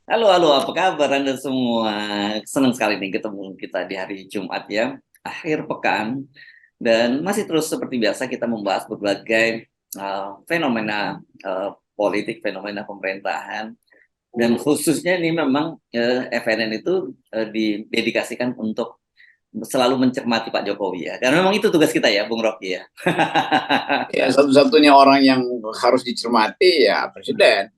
Halo, halo, apa kabar Anda semua? Senang sekali nih ketemu kita di hari Jumat ya, akhir pekan. Dan masih terus seperti biasa kita membahas berbagai fenomena politik, fenomena pemerintahan. Dan khususnya ini memang FNN itu didedikasikan untuk selalu mencermati Pak Jokowi ya. Karena memang itu tugas kita ya, Bung Rocky ya. Ya, satu-satunya orang yang harus dicermati ya presiden.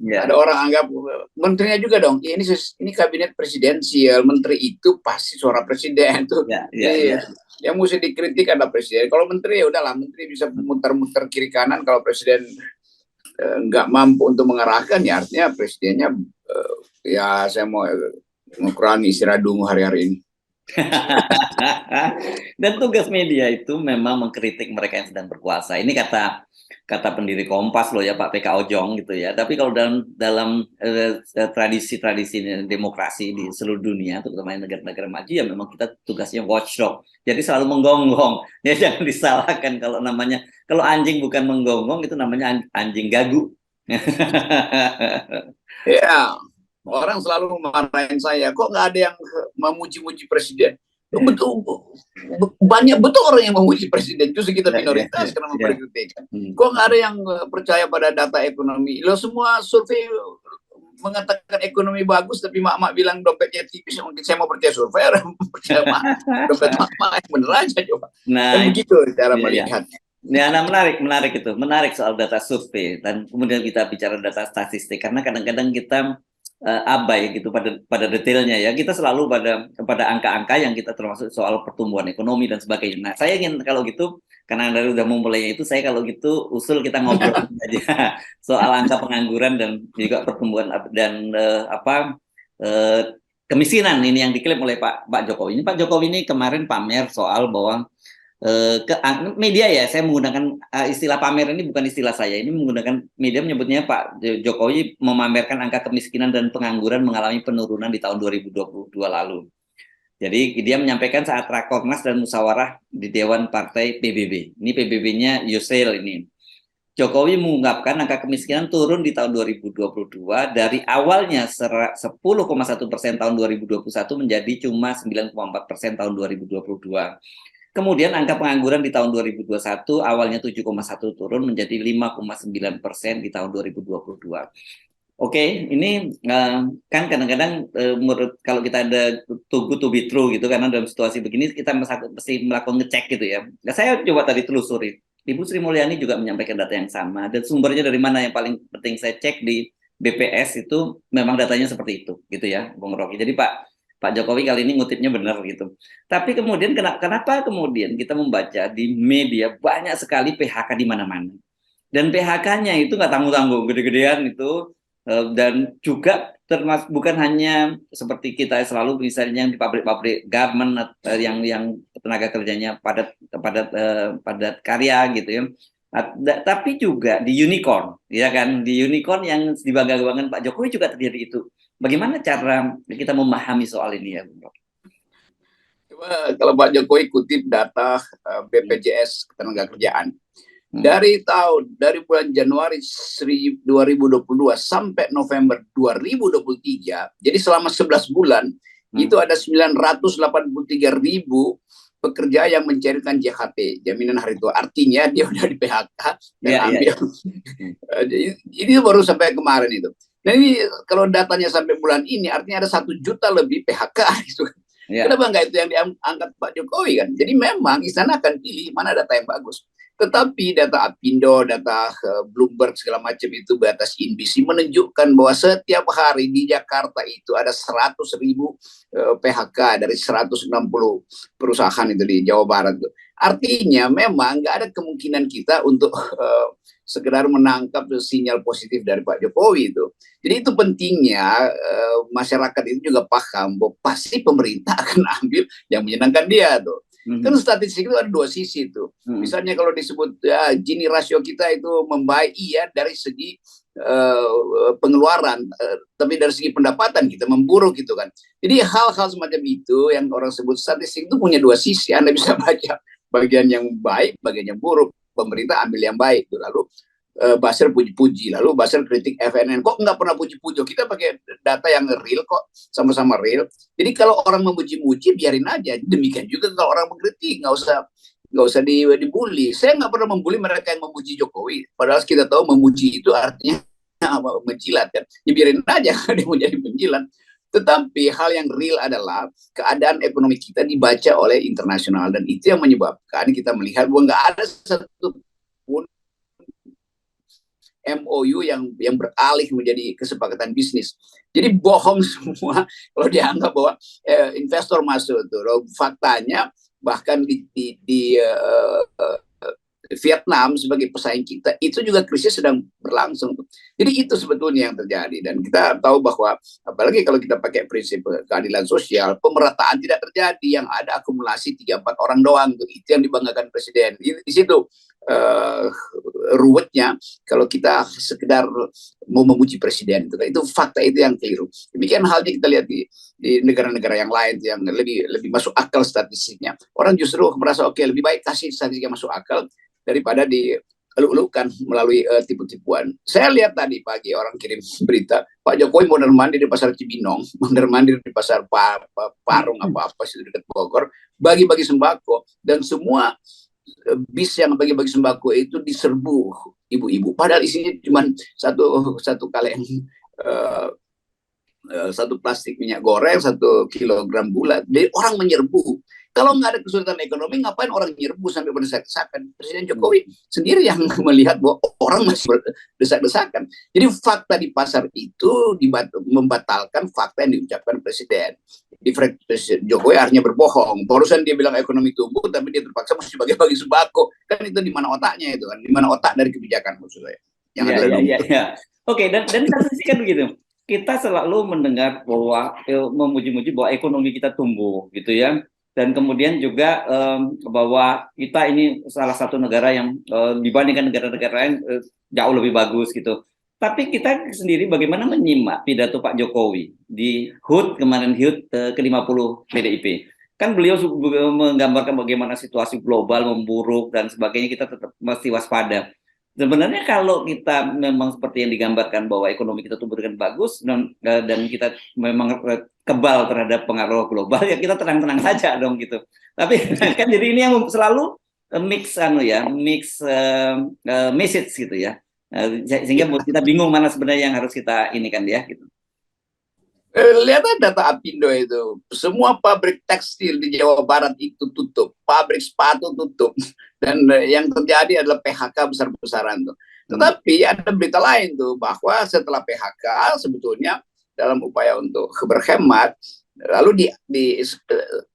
Ada Ya, orang anggap menterinya juga dong. Ya, ini kabinet presidensial, menteri itu pasti suara presiden tuh. ya, ya, Ini ya. yang mesti dikritik adalah presiden. Kalau menteri ya udahlah, menteri bisa muter-muter kiri kanan. Kalau presiden nggak mampu untuk mengarahkan, ya artinya presidennya ya saya mau mengurangi istirahat dulu hari-hari ini. Dan tugas media itu memang mengkritik mereka yang sedang berkuasa. Ini kata kata pendiri Kompas loh ya Pak PK Ojong gitu ya. Tapi kalau dalam dalam tradisi-tradisi demokrasi di seluruh dunia, terutama di negara-negara maju ya memang kita tugasnya watchdog. Jadi selalu menggonggong. Ya jangan disalahkan kalau anjing bukan menggonggong itu namanya anjing gagu. Ya, orang selalu memarahin saya, kok nggak ada yang memuji-muji presiden. Betul, banyak betul orang yang memuji presiden, justru kita Ya, ya, ya, minoritas karena ya. memperkritikkan. Hmm. Kok nggak ada yang percaya pada data ekonomi? Lo semua survei mengatakan ekonomi bagus, tapi mak-mak bilang dompetnya tipis. Mungkin saya mau percaya survei, orang percaya mak, dompet mak-mak yang bener aja coba. Nah, Kan begitu cara ya, ya. melihatnya. Ya, nah menarik itu, menarik soal data survei dan kemudian kita bicara data statistik karena kadang-kadang kita abai gitu pada detailnya ya. Kita selalu pada angka-angka yang kita termasuk soal pertumbuhan ekonomi dan sebagainya. Nah, saya ingin kalau gitu karena Anda udah memulainya itu, saya kalau gitu usul kita ngobrol aja soal angka pengangguran dan juga pertumbuhan dan eh, kemiskinan ini yang diklaim oleh Pak Jokowi. Ini Pak Jokowi ini kemarin pamer soal bahwa media ya, saya menggunakan istilah pamer ini bukan istilah saya, ini menggunakan media menyebutnya Pak Jokowi memamerkan angka kemiskinan dan pengangguran mengalami penurunan di tahun 2022 lalu. Jadi dia menyampaikan saat Rakornas dan musyawarah di Dewan Partai PBB. Ini PBB-nya Yusril ini. Jokowi mengungkapkan angka kemiskinan turun di tahun 2022 dari awalnya 10,1% tahun 2021 menjadi cuma 9,4% tahun 2022. Kemudian angka pengangguran di tahun 2021 awalnya 7,1 turun menjadi 5,9% di tahun 2022. Oke, ini kan kadang-kadang menurut kalau kita ada too good to be true gitu karena dalam situasi begini kita mesti melakukan ngecek gitu ya. Nah, saya coba tadi telusuri. Ibu Sri Mulyani juga menyampaikan data yang sama dan sumbernya dari mana yang paling penting saya cek di BPS itu memang datanya seperti itu gitu ya, Bung Rocky. Jadi Pak Jokowi kali ini ngutipnya benar gitu. Tapi kemudian kenapa kemudian kita membaca di media banyak sekali PHK di mana-mana. Dan PHK-nya itu nggak tanggung-tanggung, gede-gedean itu. Dan juga termasuk bukan hanya seperti kita selalu misalnya yang di pabrik-pabrik garment yang tenaga kerjanya padat karya gitu ya. Tapi juga di unicorn, ya kan? Di unicorn yang dibangga-banggakan Pak Jokowi juga terjadi itu. Bagaimana cara kita memahami soal ini ya, Bung Roky? Kalau Pak Jokowi kutip data BPJS Ketenagakerjaan, Hmm. dari bulan Januari 2022 sampai November 2023, jadi selama 11 bulan Hmm. itu ada 983.000 pekerja yang mencairkan JHT, jaminan hari tua. Artinya dia udah di PHK dan Ya, ya, ambil. ya. Hmm. Ini baru sampai kemarin itu. Nah ini kalau datanya sampai bulan ini artinya ada 1 juta lebih PHK gitu. Ya. Kenapa nggak itu yang diangkat Pak Jokowi kan? Jadi memang istana akan pilih mana data yang bagus. Tetapi data Apindo, data Bloomberg segala macam itu batas INBC menunjukkan bahwa setiap hari di Jakarta itu ada 100.000 PHK dari 160 perusahaan itu di Jawa Barat. Artinya memang nggak ada kemungkinan kita untuk sekedar menangkap sinyal positif dari Pak Jokowi itu. Jadi itu pentingnya masyarakat itu juga paham bahwa pasti pemerintah akan ambil yang menyenangkan dia tuh. Kan Hmm. statistik itu ada dua sisi tuh. Hmm. Misalnya kalau disebut ya, Gini rasio kita itu membaik iya dari segi pengeluaran, tapi dari segi pendapatan kita memburuk gitu kan. Jadi hal-hal semacam itu yang orang sebut statistik itu punya dua sisi. Anda bisa baca bagian yang baik, bagian yang buruk. Pemerintah ambil yang baik, lalu Basir puji-puji, lalu Basir kritik FNN, kok nggak pernah puji-puji, kita pakai data yang real kok, sama-sama real. Jadi kalau orang memuji-muji biarin aja, demikian juga kalau orang mengkritik, nggak usah dibully. Saya nggak pernah membuli mereka yang memuji Jokowi, padahal kita tahu memuji itu artinya menjilat kan, ya biarin aja dia mau jadi penjilat. Tetapi hal yang real adalah keadaan ekonomi kita dibaca oleh internasional, dan itu yang menyebabkan kita melihat bahwa nggak ada satu MOU yang beralih menjadi kesepakatan bisnis. Jadi bohong semua kalau dianggap bahwa investor masuk tuh. Faktanya bahkan di Vietnam sebagai pesaing kita itu juga krisis sedang berlangsung. Jadi itu sebetulnya yang terjadi, dan kita tahu bahwa apalagi kalau kita pakai prinsip keadilan sosial, pemerataan tidak terjadi, yang ada akumulasi 3-4 orang doang tuh. Itu yang dibanggakan presiden. Di situ ruwetnya kalau kita sekedar mau memuji presiden itu fakta itu yang keliru. Demikian halnya kita lihat di negara-negara yang lain yang lebih masuk akal statistiknya. Orang justru merasa oke, lebih baik kasih statistik yang masuk akal daripada dieluk-elukan melalui tipu-tipuan. Saya lihat tadi pagi orang kirim berita Pak Jokowi mondar mandir di pasar Cibinong, mondar mandir di pasar Parung apa sih dekat Bogor, bagi-bagi sembako, dan semua bis yang bagi-bagi sembako itu diserbu ibu-ibu. Padahal isinya cuma satu kaleng satu plastik minyak goreng, 1 kilogram gula. Jadi orang menyerbu. Kalau nggak ada kesulitan ekonomi, ngapain orang nyerbu sampai berdesak-desakan? Presiden Jokowi sendiri yang melihat bahwa orang masih berdesak-desakan. Jadi fakta di pasar itu membatalkan fakta yang diucapkan Presiden. Jadi Presiden Jokowi akhirnya berbohong. Barusan dia bilang ekonomi tumbuh, tapi dia terpaksa mesti bagi-bagi sembako. Kan itu di mana otaknya itu kan? Di mana otak dari kebijakan maksud saya? Ya. Oke, dan satu sisi kan begitu. Kita selalu mendengar bahwa memuji-muji bahwa ekonomi kita tumbuh gitu ya. Dan kemudian juga bahwa kita ini salah satu negara yang dibandingkan negara-negara lain jauh lebih bagus gitu. Tapi kita sendiri bagaimana menyimak pidato Pak Jokowi di HUT kemarin, HUT ke-50 PDIP. Kan beliau menggambarkan bagaimana situasi global memburuk dan sebagainya, kita tetap mesti waspada. Sebenarnya kalau kita memang seperti yang digambarkan bahwa ekonomi kita tumbuh dengan bagus dan kita memang kebal terhadap pengaruh global, ya kita tenang-tenang saja dong gitu. Tapi kan jadi ini yang selalu mix message gitu ya, sehingga kita bingung mana sebenarnya yang harus kita ini kan ya gitu. Lihat data Apindo itu, semua pabrik tekstil di Jawa Barat itu tutup, pabrik sepatu tutup, dan yang terjadi adalah PHK besar-besaran tuh. Tetapi ada berita lain tuh, bahwa setelah PHK sebetulnya dalam upaya untuk berhemat, lalu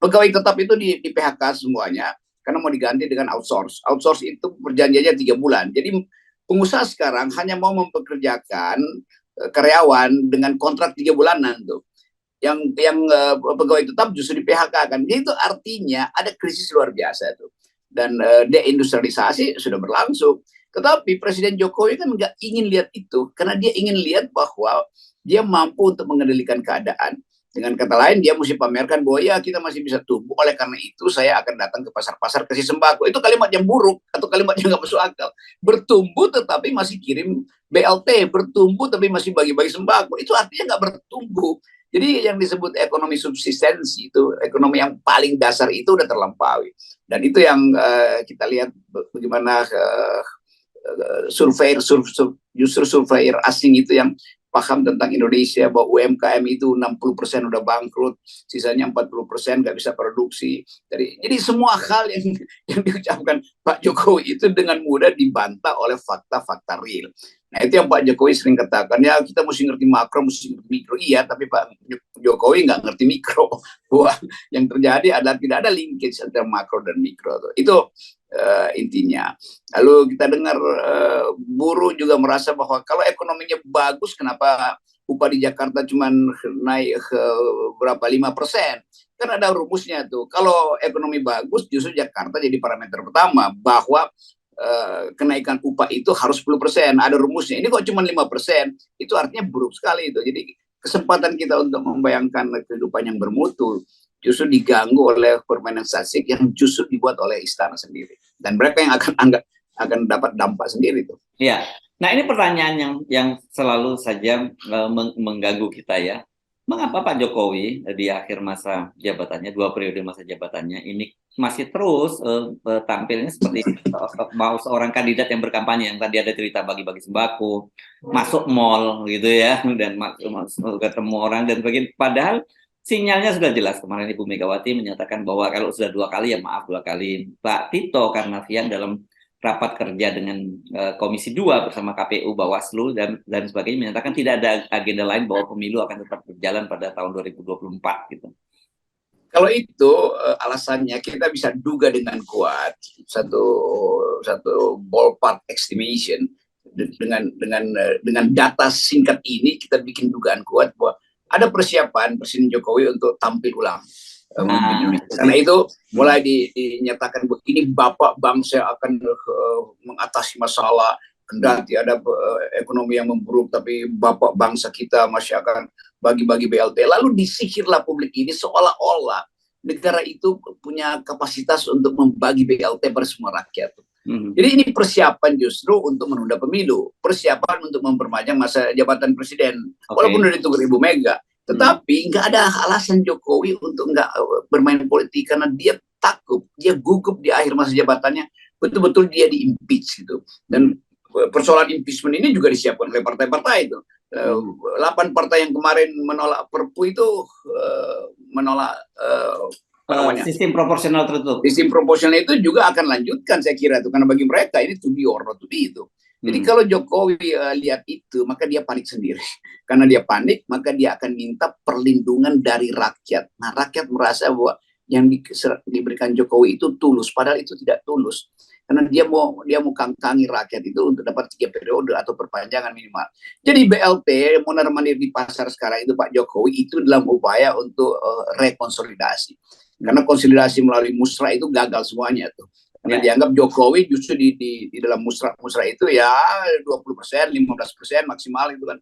pegawai tetap itu di PHK semuanya karena mau diganti dengan outsource. Outsource itu perjanjiannya 3 bulan. Jadi pengusaha sekarang hanya mau mempekerjakan karyawan dengan kontrak 3 bulanan tuh. Yang pegawai tetap justru di PHK kan. Jadi itu artinya ada krisis luar biasa tuh. Dan deindustrialisasi sudah berlangsung. Tetapi Presiden Jokowi kan nggak ingin lihat itu, karena dia ingin lihat bahwa dia mampu untuk mengendalikan keadaan. Dengan kata lain, dia mesti pamerkan bahwa ya kita masih bisa tumbuh, oleh karena itu saya akan datang ke pasar-pasar kasih sembako. Itu kalimat yang buruk atau kalimat yang nggak masuk akal. Bertumbuh tetapi masih kirim BLT, bertumbuh tapi masih bagi-bagi sembako. Itu artinya nggak bertumbuh. Jadi yang disebut ekonomi subsistensi itu, ekonomi yang paling dasar itu udah terlampaui. Dan itu yang kita lihat bagaimana justru surveyor asing itu yang paham tentang Indonesia, bahwa UMKM itu 60% udah bangkrut, sisanya 40% nggak bisa produksi. Jadi semua hal yang diucapkan Pak Jokowi itu dengan mudah dibantah oleh fakta-fakta real. Nah itu yang Pak Jokowi sering katakan, ya kita mesti ngerti makro, mesti ngerti mikro. Iya, tapi Pak Jokowi nggak ngerti mikro. Bahwa yang terjadi adalah tidak ada linkage antara makro dan mikro. Itu intinya. Lalu kita dengar buruh juga merasa bahwa kalau ekonominya bagus, kenapa upah di Jakarta cuma naik ke berapa 5%? Kan ada rumusnya tuh. Kalau ekonomi bagus, justru Jakarta jadi parameter pertama bahwa kenaikan upah itu harus 10%. Ada rumusnya. Ini kok cuma 5%, itu artinya buruk sekali itu. Jadi kesempatan kita untuk membayangkan kehidupan yang bermutu justru diganggu oleh permainan statistik yang justru dibuat oleh istana sendiri, dan mereka yang akan dapat dampak sendiri tuh. Iya, Nah, ini pertanyaan yang selalu saja mengganggu kita ya. Mengapa Pak Jokowi di akhir masa jabatannya, 2 periode masa jabatannya, ini masih terus tampilnya seperti mau seorang kandidat yang berkampanye, yang tadi ada cerita bagi-bagi sembako, masuk mall gitu ya, dan masuk ketemu orang dan begini. Padahal sinyalnya sudah jelas. Kemarin Ibu Megawati menyatakan bahwa kalau sudah 2 kali ya maaf 2 kali. Pak Tito Karnavian dalam rapat kerja dengan Komisi 2 bersama KPU, Bawaslu dan sebagainya menyatakan tidak ada agenda lain bahwa pemilu akan tetap berjalan pada tahun 2024 gitu. Kalau itu alasannya kita bisa duga dengan kuat satu ballpark estimation dengan data singkat ini kita bikin dugaan kuat bahwa ada persiapan Presiden Jokowi untuk tampil ulang memimpin Indonesia. Karena itu mulai dinyatakan ini bapak bangsa akan mengatasi masalah, kendati ada ekonomi yang memburuk, tapi bapak bangsa kita masih akan bagi-bagi BLT. Lalu disihirlah publik ini seolah-olah negara itu punya kapasitas untuk membagi BLT pada semua rakyat. Jadi ini persiapan justru untuk menunda pemilu, persiapan untuk memperpanjang masa jabatan presiden, walaupun udah ditunggu Ibu Mega. Tetapi nggak ada alasan Jokowi untuk nggak bermain politik karena dia takut, dia gugup di akhir masa jabatannya, betul-betul dia di-impeach gitu. Dan persoalan impeachment ini juga disiapkan oleh partai-partai itu. 8 partai yang kemarin menolak Perpu itu menolak sistem proporsional tertutup. Sistem proporsional itu juga akan lanjutkan saya kira itu, karena bagi mereka ini to be or not to be itu. Jadi kalau Jokowi lihat itu, maka dia panik sendiri. Karena dia panik, maka dia akan minta perlindungan dari rakyat. Nah, rakyat merasa bahwa yang diberikan Jokowi itu tulus, padahal itu tidak tulus. Karena dia mau kangkangi rakyat itu untuk dapat 3 periode atau perpanjangan minimal. Jadi BLT mondar-mandir di pasar sekarang itu Pak Jokowi itu dalam upaya untuk rekonsolidasi. Karena konsolidasi melalui musrah itu gagal semuanya tuh. Karena dianggap Jokowi justru di dalam musrah itu ya 20%, 15% maksimal itu kan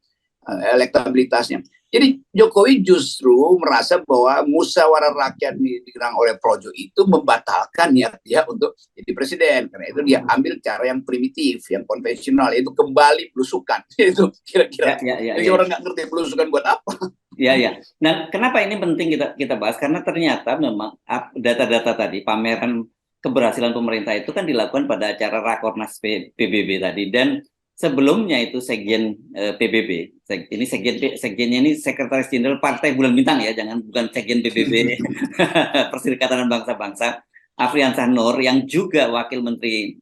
elektabilitasnya. Jadi Jokowi justru merasa bahwa musyawarah rakyat digerang oleh Projo itu membatalkan niat dia untuk jadi presiden. Karena itu dia ambil cara yang primitif, yang konvensional, yaitu kembali belusukan. Itu kira-kira. Jadi orang nggak ngerti belusukan buat apa. Ya. Nah, kenapa ini penting kita bahas? Karena ternyata memang data-data tadi, pameran keberhasilan pemerintah itu kan dilakukan pada acara Rakornas PBB tadi, dan sebelumnya itu Sekjen PBB, ini Sekjennya ini Sekretaris Jenderal Partai Bulan Bintang ya, bukan Sekjen PBB Perserikatan Bangsa-Bangsa, Afriansah Nur, yang juga Wakil Menteri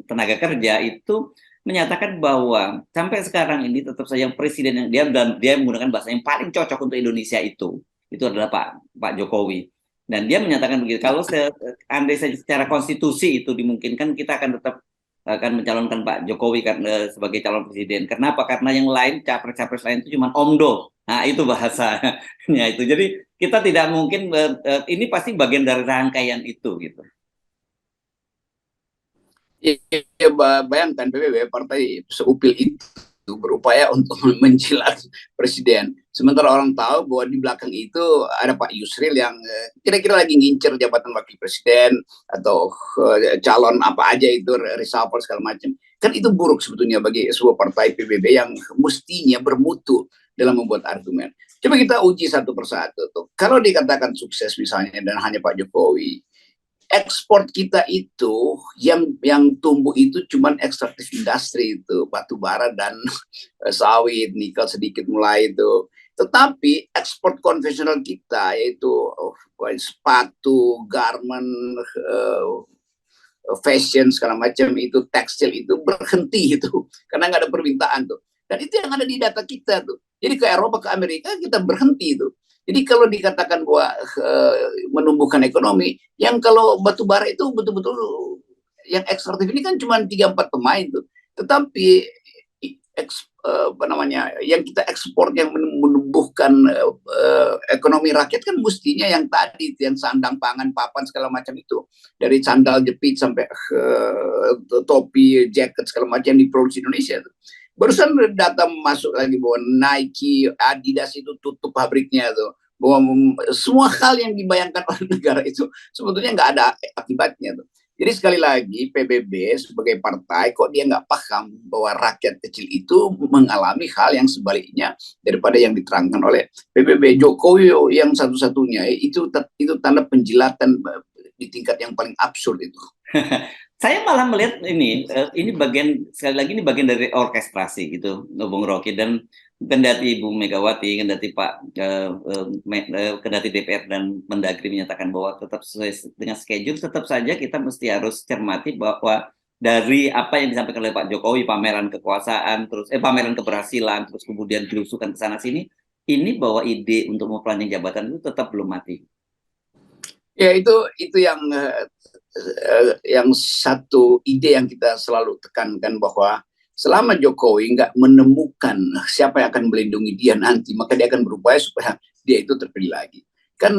Tenaga Kerja, itu menyatakan bahwa sampai sekarang ini tetap saja presiden yang dia menggunakan bahasa yang paling cocok untuk Indonesia itu adalah Pak Jokowi. Dan dia menyatakan begitu, kalau andai saja secara konstitusi itu dimungkinkan, kita akan tetap mencalonkan Pak Jokowi sebagai calon presiden. Kenapa? Karena yang lain, capres-capres lain itu cuma omdo. Nah, itu bahasanya itu. Jadi kita tidak mungkin, ini pasti bagian dari rangkaian itu gitu. Ya, bayangkan PBB partai seupil itu berupaya untuk menjilat presiden. Sementara orang tahu bahwa di belakang itu ada Pak Yusril yang kira-kira lagi ngincer jabatan wakil presiden atau calon apa aja itu, reshuffle segala macam. Kan itu buruk sebetulnya bagi sebuah partai PBB yang mestinya bermutu dalam membuat argumen. Coba kita uji satu persatu tuh. Kalau dikatakan sukses misalnya dan hanya Pak Jokowi, ekspor kita itu yang tumbuh itu cuman ekstraktif industri itu, batu bara dan sawit, nikel sedikit mulai itu. Tetapi ekspor konvensional kita yaitu sepatu, garment, fashion segala macam itu, tekstil itu berhenti itu karena nggak ada permintaan tuh. Dan itu yang ada di data kita tuh. Jadi ke Eropa, ke Amerika kita berhenti tuh. Jadi kalau dikatakan bahwa menumbuhkan ekonomi, yang kalau batu bara itu betul-betul yang ekstraktif ini kan cuma 3-4 pemain tuh. Tetapi yang kita ekspor yang menumbuhkan ekonomi rakyat kan mestinya yang tadi, yang sandang, pangan, papan segala macam itu, dari sandal jepit sampai topi, jaket segala macam diproduksi Indonesia tuh. Barusan data masuk lagi bahwa Nike, Adidas itu tutup pabriknya tuh. Bahwa semua hal yang dibayangkan oleh negara itu sebetulnya nggak ada akibatnya tuh. Jadi sekali lagi PBB sebagai partai kok dia nggak paham bahwa rakyat kecil itu mengalami hal yang sebaliknya daripada yang diterangkan oleh PBB. Jokowi yang satu-satunya itu tanda penjilatan di tingkat yang paling absurd itu. Saya malah melihat ini bagian, sekali lagi ini bagian dari orkestrasi gitu, Bung Rocky, dan kendati Ibu Megawati, kendati DPR dan Mendagri menyatakan bahwa tetap sesuai dengan schedule, tetap saja kita mesti harus cermati bahwa dari apa yang disampaikan oleh Pak Jokowi, pameran kekuasaan, terus pameran keberhasilan, terus kemudian belusukan ke sana sini, ini bahwa ide untuk memperpanjang jabatan itu tetap belum mati. Ya itu yang satu ide yang kita selalu tekankan, bahwa selama Jokowi nggak menemukan siapa yang akan melindungi dia nanti, maka dia akan berupaya supaya dia itu terpilih lagi. Kan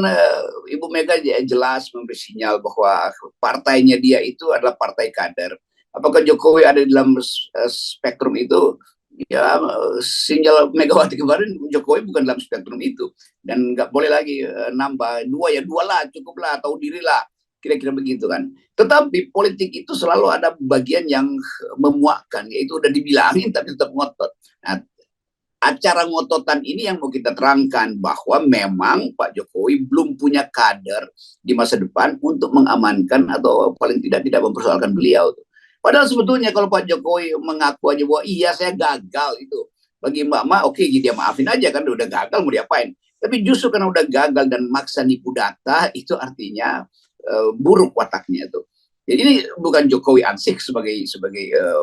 Ibu Mega jelas memberi sinyal bahwa partainya dia itu adalah partai kader. Apakah Jokowi ada di dalam spektrum itu? Ya, sinyal Megawati kemarin, Jokowi bukan dalam spektrum itu, dan nggak boleh lagi nambah dua, ya dua lah, cukup lah, tahu diri lah, kira-kira begitu kan. Tetapi politik itu selalu ada bagian yang memuakkan, yaitu udah dibilangin tapi tetap ngotot. Nah, acara ngototan ini yang mau kita terangkan, bahwa memang Pak Jokowi belum punya kader di masa depan untuk mengamankan atau paling tidak mempersoalkan beliau. Padahal sebetulnya kalau Pak Jokowi mengaku aja bahwa iya saya gagal itu, bagi Mbak oke, dia maafin aja kan, udah gagal mau diapain. Tapi justru karena udah gagal dan maksa nipu data, itu artinya buruk wataknya itu. Jadi ini bukan Jokowi ansik sebagai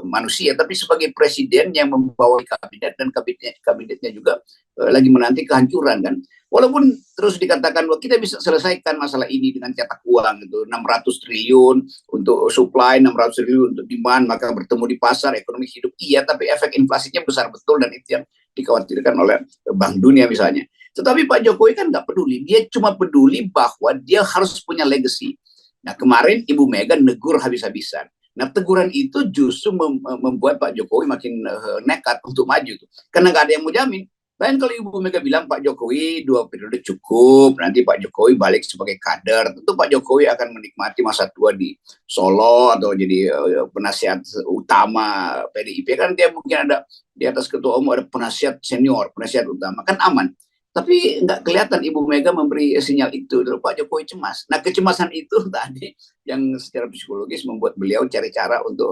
manusia, tapi sebagai presiden yang membawa kabinet, dan kabinetnya juga lagi menanti kehancuran kan. Walaupun terus dikatakan bahwa kita bisa selesaikan masalah ini dengan cetak uang itu 600 triliun untuk supply, 600 triliun untuk demand, maka bertemu di pasar, ekonomi hidup, iya, tapi efek inflasinya besar betul, dan itu yang dikhawatirkan oleh Bank Dunia misalnya. Tetapi Pak Jokowi kan nggak peduli, dia cuma peduli bahwa dia harus punya legacy. Nah, kemarin Ibu Mega negur habis-habisan. Nah, teguran itu justru membuat Pak Jokowi makin nekat untuk maju tuh. Karena nggak ada yang mau jamin. Lain kalau Ibu Mega bilang Pak Jokowi 2 periode cukup, nanti Pak Jokowi balik sebagai kader, tentu Pak Jokowi akan menikmati masa tua di Solo atau jadi penasihat utama PDIP. Kan dia mungkin ada di atas ketua umum ada penasihat senior, penasihat utama, kan aman. Tapi nggak kelihatan Ibu Mega memberi sinyal itu, lalu Pak Jokowi cemas. Nah, kecemasan itu tadi yang secara psikologis membuat beliau cari cara untuk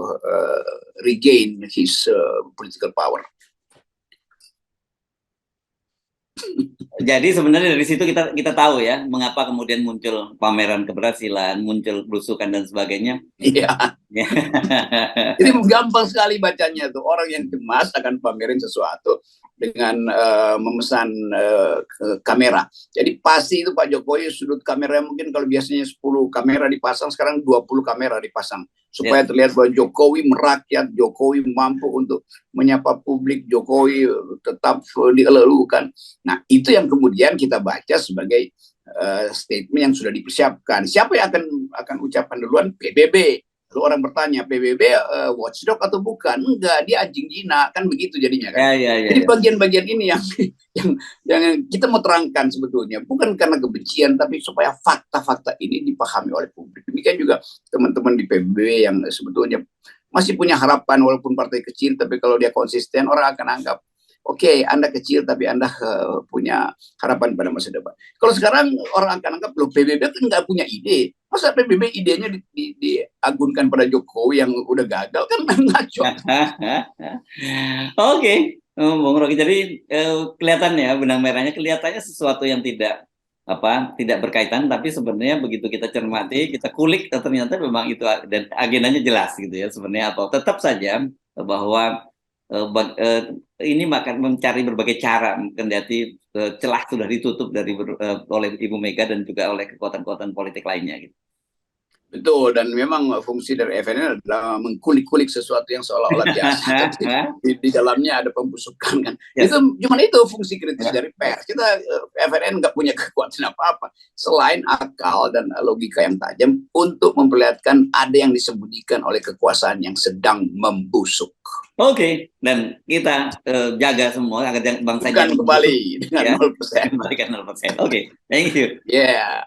regain his political power. Jadi sebenarnya dari situ kita tahu ya mengapa kemudian muncul pameran keberhasilan, muncul belusukan dan sebagainya. Iya. Jadi gampang sekali bacanya tuh, orang yang cemas akan pamerin sesuatu dengan memesan kamera. Jadi pasti itu Pak Jokowi sudut kamera mungkin kalau biasanya 10 kamera dipasang, sekarang 20 kamera dipasang supaya terlihat bahwa Jokowi merakyat, Jokowi mampu untuk menyapa publik, Jokowi tetap dielulukan. Nah, itu yang kemudian kita baca sebagai statement yang sudah dipersiapkan. Siapa yang akan ucapan duluan? PBB. Lalu orang bertanya, PBB watchdog atau bukan? Enggak, dia anjing Cina, kan begitu jadinya kan. Jadi bagian-bagian ini yang kita mau terangkan sebetulnya, bukan karena kebencian, tapi supaya fakta-fakta ini dipahami oleh publik. Demikian juga teman-teman di PBB yang sebetulnya masih punya harapan, walaupun partai kecil, tapi kalau dia konsisten, orang akan anggap, oke, Anda kecil tapi Anda punya harapan pada masa depan. Kalau sekarang orang akan anggap, loh PBB kan nggak punya ide. Masa PBB idenya diagunkan pada Jokowi yang udah gagal, kan ngaco. Oke, Bung Rocky. Jadi kelihatannya benang merahnya kelihatannya sesuatu yang tidak berkaitan, tapi sebenarnya begitu kita cermati, kita kulik, ternyata memang itu dan agendanya jelas gitu ya sebenarnya apa. Tetap saja bahwa ini akan mencari berbagai cara, kendati celah sudah ditutup oleh Ibu Mega dan juga oleh kekuatan-kekuatan politik lainnya gitu. Betul, dan memang fungsi dari FNN adalah mengkulik-kulik sesuatu yang seolah-olah biasa, tapi di dalamnya ada pembusukan kan. Yes. Itu fungsi kritis dari pers. Kita FNN nggak punya kekuatan apa-apa selain akal dan logika yang tajam untuk memperlihatkan ada yang disembunyikan oleh kekuasaan yang sedang membusuk. Oke, dan kita jaga semua agar bangsa jangan kembali dengan 0%. Kembalikan 0%. Oke, thank you. Yeah.